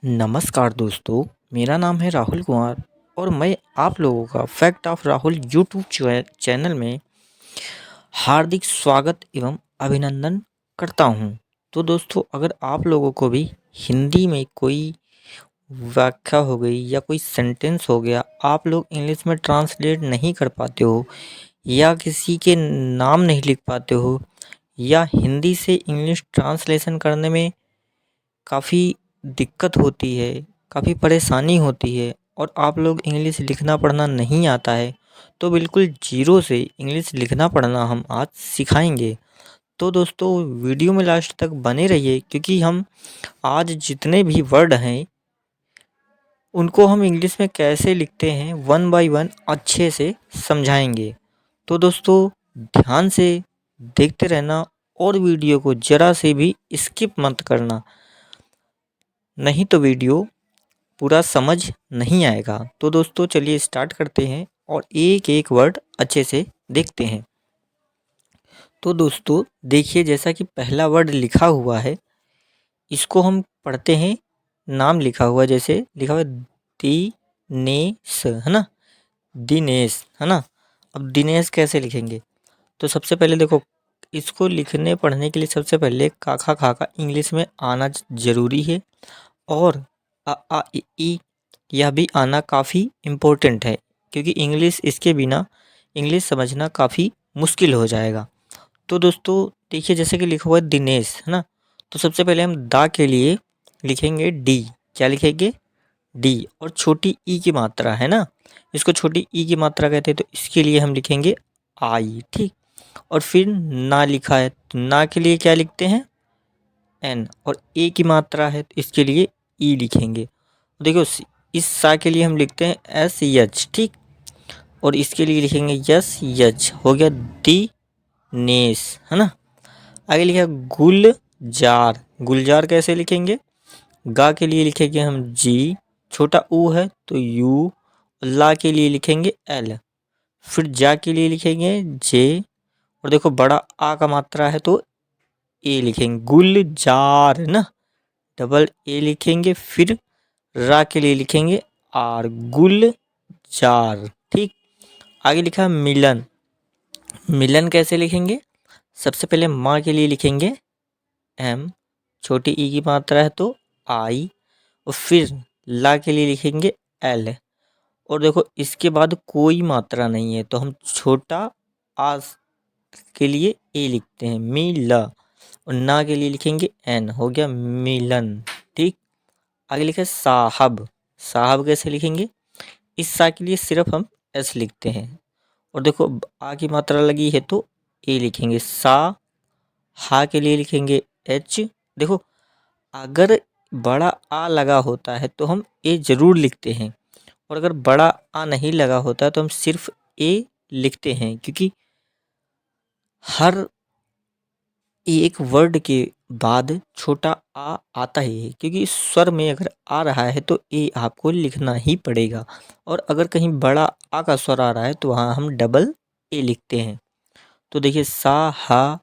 नमस्कार दोस्तों, मेरा नाम है राहुल कुमार और मैं आप लोगों का fact of Rahul YouTube channel में हार्दिक स्वागत एवं अभिनंदन करता हूं। तो दोस्तों, अगर आप लोगों को भी हिंदी में कोई व्याख्या हो गई या कोई सेंटेंस हो गया, आप लोग इंग्लिश में ट्रांसलेट नहीं कर पाते हो या किसी के नाम नहीं लिख पाते हो या हिंदी से इंग्लिश ट्रांसलेशन करने में काफ़ी दिक्कत होती है, काफ़ी परेशानी होती है और आप लोग इंग्लिश लिखना पढ़ना नहीं आता है, तो बिल्कुल ज़ीरो से इंग्लिश लिखना पढ़ना हम आज सिखाएँगे। तो दोस्तों, वीडियो में लास्ट तक बने रहिए क्योंकि हम आज जितने भी वर्ड हैं, उनको हम इंग्लिश में कैसे लिखते हैं वन बाय वन अच्छे से समझाएँगे। तो दोस्तों, ध्यान से देखते रहना और वीडियो को ज़रा से भी स्किप मत करना, नहीं तो वीडियो पूरा समझ नहीं आएगा। तो दोस्तों, चलिए स्टार्ट करते हैं और एक एक वर्ड अच्छे से देखते हैं। तो दोस्तों देखिए, जैसा कि पहला वर्ड लिखा हुआ है, इसको हम पढ़ते हैं। नाम लिखा हुआ है, जैसे लिखा हुआ है दिनेश, है ना। दिनेश, है ना। अब दिनेश कैसे लिखेंगे? तो सबसे पहले देखो, इसको लिखने पढ़ने के लिए सबसे पहले काखा खाका इंग्लिश में आना ज़रूरी है और अ आ इ ई यह भी आना काफ़ी इम्पोर्टेंट है, क्योंकि इंग्लिश इसके बिना इंग्लिश समझना काफ़ी मुश्किल हो जाएगा। तो दोस्तों देखिए, जैसे कि लिखा हुआ है दिनेश, है ना। तो सबसे पहले हम दा के लिए लिखेंगे डी। क्या लिखेंगे? डी। और छोटी ई की मात्रा है ना, इसको छोटी ई की मात्रा कहते हैं, तो इसके लिए हम लिखेंगे आई। ठीक। और फिर ना लिखा है, तो ना के लिए क्या लिखते हैं? एन। और ए की मात्रा है, तो इसके लिए ई लिखेंगे। देखो, इस सा के लिए हम लिखते हैं एस एच। ठीक। और इसके लिए लिखेंगे यस यच। हो गया दी नेस, है ना। आगे लिखा गुलजार। गुलजार कैसे लिखेंगे? गा के लिए लिखेंगे हम जी, छोटा ऊ है तो यू, ला के लिए लिखेंगे एल, फिर जा के लिए लिखेंगे जे, और देखो बड़ा आ का मात्रा है तो ए लिखेंगे। गुलजार ना, डबल ए लिखेंगे। फिर रा के लिए लिखेंगे आर, गुलजार। ठीक। आगे लिखा है मिलन। मिलन कैसे लिखेंगे? सबसे पहले माँ के लिए लिखेंगे एम, छोटी ई की मात्रा है तो आई, और फिर ला के लिए लिखेंगे एल। और देखो, इसके बाद कोई मात्रा नहीं है, तो हम छोटा आ के लिए ए लिखते हैं, मिला। और ना के लिए लिखेंगे एन। हो गया मिलन। ठीक। आगे लिखा है साहब। साहब कैसे लिखेंगे? इस सा के लिए सिर्फ हम एस लिखते हैं, और देखो आ की मात्रा लगी है तो ए लिखेंगे। सा। हा के लिए लिखेंगे एच। देखो, अगर बड़ा आ लगा होता है तो हम ए ज़रूर लिखते हैं, और अगर बड़ा आ नहीं लगा होता है तो हम सिर्फ ए लिखते हैं, क्योंकि हर एक वर्ड के बाद छोटा आ आता ही है, क्योंकि स्वर में अगर आ रहा है तो ए आपको लिखना ही पड़ेगा, और अगर कहीं बड़ा आ का स्वर आ रहा है तो वहाँ हम डबल ए लिखते हैं। तो देखिए, सा हा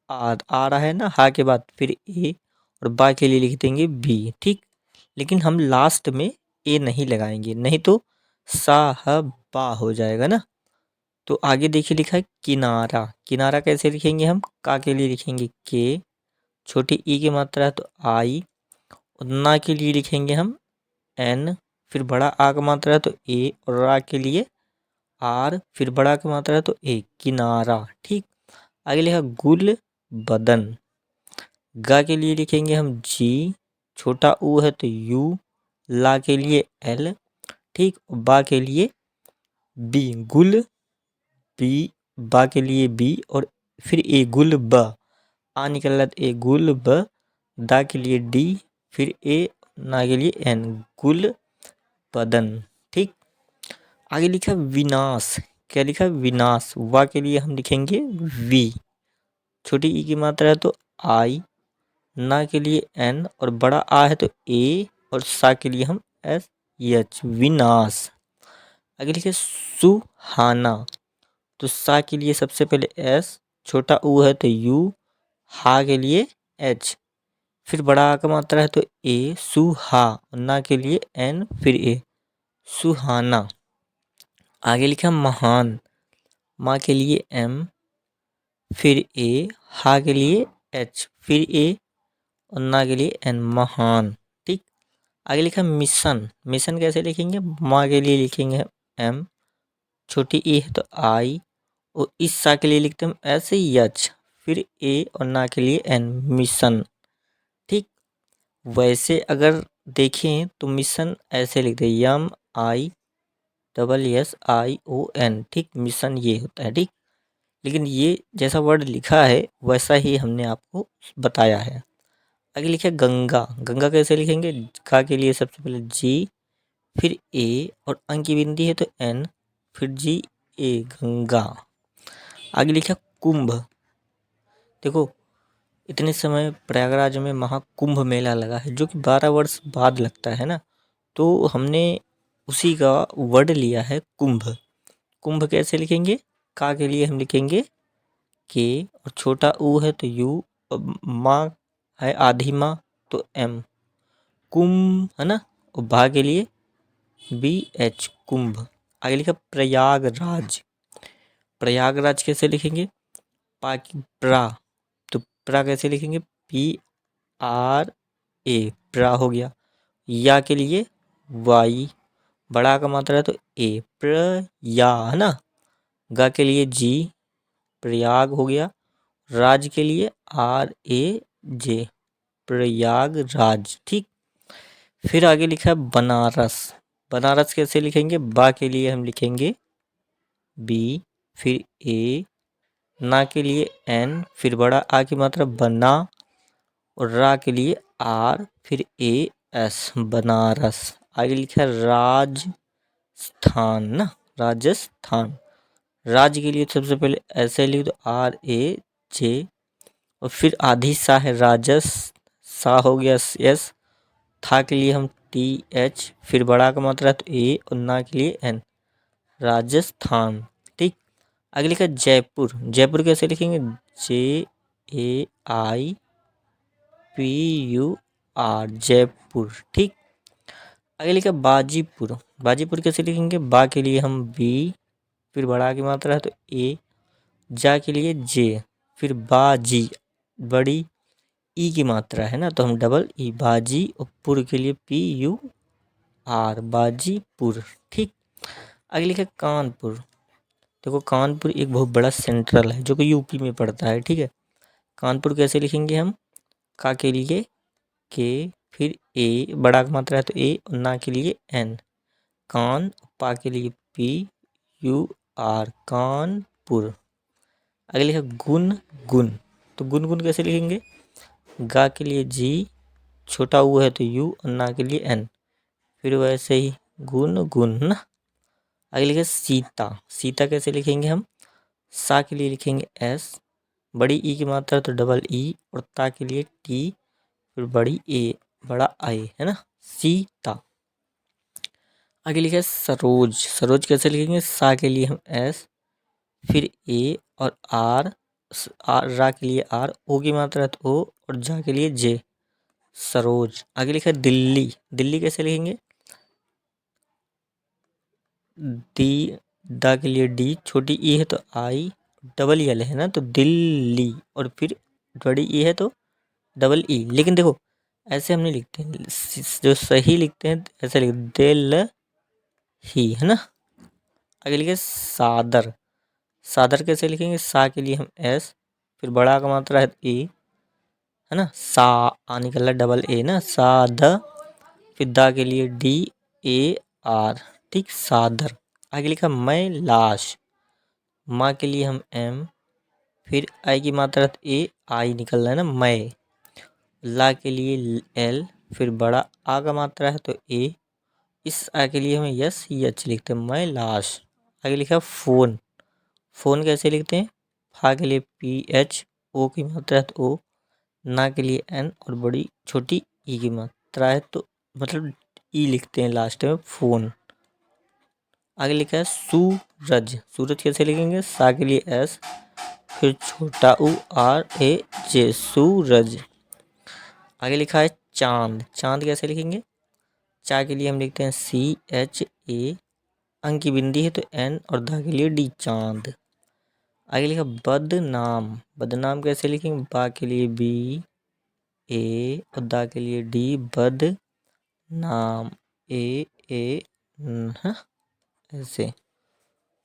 आ रहा है ना, हा के बाद फिर ए, और बा के लिए लिख देंगे बी। ठीक। लेकिन हम लास्ट में ए नहीं लगाएंगे, नहीं तो सा ह बा हो जाएगा ना। तो आगे देखिए, लिखा है किनारा। किनारा कैसे लिखेंगे? हम का के लिए लिखेंगे के, छोटी ई की मात्रा है तो आई, और ना के लिए लिखेंगे हम एन, फिर बड़ा आ का मात्रा है तो ए, और रा के लिए आर, फिर बड़ा का मात्रा है तो ए, किनारा। ठीक। आगे लिखा गुल बदन। गा के लिए लिखेंगे हम जी, छोटा ऊ है तो यू, ला के लिए एल। ठीक। बा के लिए बी, गुल बी, बा के लिए बी, और फिर ए गुल ब, आ निकल रहा तो ए गुल ब, दा के लिए डी, फिर ए, ना के लिए एन, गुल बदन। ठीक। आगे लिखा विनाश। क्या लिखा? विनाश। वा के लिए हम लिखेंगे वी, छोटी ई की मात्रा है तो आई, ना के लिए एन, और बड़ा आ है तो ए, और सा के लिए हम एस एच, विनाश। आगे लिखे सुहाना। तो सा के लिए सबसे पहले एस, छोटा ऊ है तो यू, हा के लिए एच, फिर बड़ा आ का मात्रा है तो ए, सुहा, ना के लिए एन फिर ए, सुहाना। आगे लिखा महान, माँ के लिए एम फिर ए, हा के लिए एच फिर ए और ना के लिए एन, महान। ठीक। आगे लिखा मिशन, मिशन कैसे लिखेंगे, माँ के लिए लिखेंगे एम, छोटी ई है तो आई, और इस सा के लिए लिखते हैं ऐसे यच, फिर ए और ना के लिए एन, मिशन। ठीक। वैसे अगर देखें तो मिशन ऐसे लिखते हैं M I double S I O N. ठीक, मिशन ये होता है। ठीक, लेकिन ये जैसा वर्ड लिखा है वैसा ही हमने आपको बताया है। आगे लिखा है गंगा, गंगा कैसे लिखेंगे, का के लिए सबसे पहले जी फिर ए और अंक की बिंदी है तो एन फिर जी ए, गंगा। आगे लिखा कुंभ, देखो इतने समय प्रयागराज में महाकुंभ मेला लगा है जो कि 12 वर्ष बाद लगता है ना, तो हमने उसी का वर्ड लिया है कुंभ। कुंभ कैसे लिखेंगे, का के लिए हम लिखेंगे के और छोटा ऊ है तो यू, माँ है आधी माँ तो एम, कुंभ है ना, और भा के लिए बी एच, कुंभ। आगे लिखा प्रयागराज, प्रयागराज कैसे लिखेंगे, पा की प्रा, तो प्रा कैसे लिखेंगे पी आर ए, प्रा हो गया। या के लिए वाई, बड़ा का मात्रा है तो ए, प्रया है ना। गा के लिए जी, प्रयाग हो गया। राज के लिए आर ए जे, प्रयागराज। ठीक। फिर आगे लिखा है बनारस, बनारस कैसे लिखेंगे, बा के लिए हम लिखेंगे बी फिर ए, ना के लिए एन फिर बड़ा आ की मात्रा बना, और रा के लिए आर फिर ए एस, बनारस। आगे लिखा है राजस्थान ना, राजस्थान। राज के लिए सबसे पहले ऐसे लिख दो आर ए जे, और फिर आधी सा है राजस, सा हो गया यस, था के लिए हम टी एच फिर बड़ा का मात्रा है तो ए और ना के लिए एन, राजस्थान। ठीक। आगे लिखा है जयपुर, जयपुर कैसे लिखेंगे J A I P U R, Jaipur. ठीक। आगे लिखा बाजीपुर, बाजीपुर कैसे लिखेंगे, बा के लिए हम बी फिर बड़ा की मात्रा है तो ए, जा के लिए जे फिर बाजी, बड़ी ई की मात्रा है ना तो हम डबल ई, बाजी, और पुर के लिए पी यू आर, बाजीपुर। ठीक। आगे लिखा कानपुर, देखो कानपुर एक बहुत बड़ा सेंट्रल है जो कि यूपी में पड़ता है। ठीक है, कानपुर कैसे लिखेंगे हम, का के लिए के फिर ए, बड़ा का मात्रा है तो ए और ना के लिए एन, कान, पा के लिए पी यू आर, कानपुर। आगे लिखा गुन गुन, तो गुन गुन कैसे लिखेंगे, गा के लिए जी, छोटा ऊ है तो यू और ना के लिए एन, फिर वैसे ही गुन गुन ना। आगे लिखे सीता, सीता कैसे लिखेंगे हम, सा के लिए लिखेंगे एस, बड़ी ई की मात्रा तो डबल ई, और ता के लिए टी फिर बड़ी ए, बड़ा आई है ना, सीता। आगे लिखा है सरोज, सरोज कैसे लिखेंगे, सा के लिए हम एस फिर ए और आर, आर रा के लिए आर, ओ की मात्रा है तो ओ, और जा के लिए जे, सरोज। आगे लिखा है दिल्ली, दिल्ली कैसे लिखेंगे, दी, दा के लिए डी, छोटी ई है तो आई, डबल ई एल है ना तो दिल्ली, और फिर बड़ी ई है तो डबल ई। लेकिन देखो ऐसे हम नहीं लिखते हैं, जो सही लिखते हैं ऐसे लिखते हैं, दिल ही है ना। आगे लिखे सादर, सादर कैसे लिखेंगे, सा के लिए हम एस फिर बड़ा का मात्रा है ए है ना, सा आ निकल रहा डबल ए ना, साद, फिर दा के लिए डी ए आर। ठीक, सादर। आगे लिखा मैं लाश, माँ के लिए हम एम फिर आई की मात्रा तो ए, आई निकल रहा है ना मैं, ला के लिए एल फिर बड़ा आ का मात्रा है तो ए, इस आ के लिए हम यस यच लिखते हैं, मैं लाश। आगे लिखा फ़ोन, फ़ोन कैसे लिखते हैं, फा के लिए पी एच, ओ की मात्रा है तो ओ, ना के लिए एन, और बड़ी छोटी ई की मात्रा है तो मतलब ई लिखते हैं लास्ट में, फ़ोन। आगे लिखा है सूरज, सूरज कैसे लिखेंगे, सा के लिए एस फिर छोटा ऊ आर ए जे, सूरज। आगे लिखा है चांद। चांद कैसे लिखेंगे? चा के लिए हम लिखते हैं CHA, अंक की बिंदी है तो N और धा के लिए D, चांद। आगे लिखा बदनाम। बदनाम कैसे लिखेंगे? बा के लिए BA और दा के लिए D, बद नाम, हाँ, ऐसे।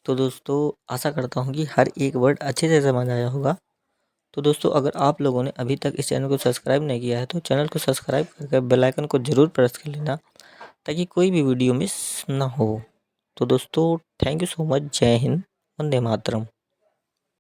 तो दोस्तों आशा करता हूँ कि हर एक वर्ड अच्छे से समझ आया होगा। तो दोस्तों अगर आप लोगों ने अभी तक इस चैनल को सब्सक्राइब नहीं किया है तो चैनल को सब्सक्राइब करके बेल आइकन को ज़रूर प्रेस कर लेना, ताकि कोई भी वीडियो मिस ना हो। तो दोस्तों थैंक यू सो मच। जय हिंद, वंदे मातरम।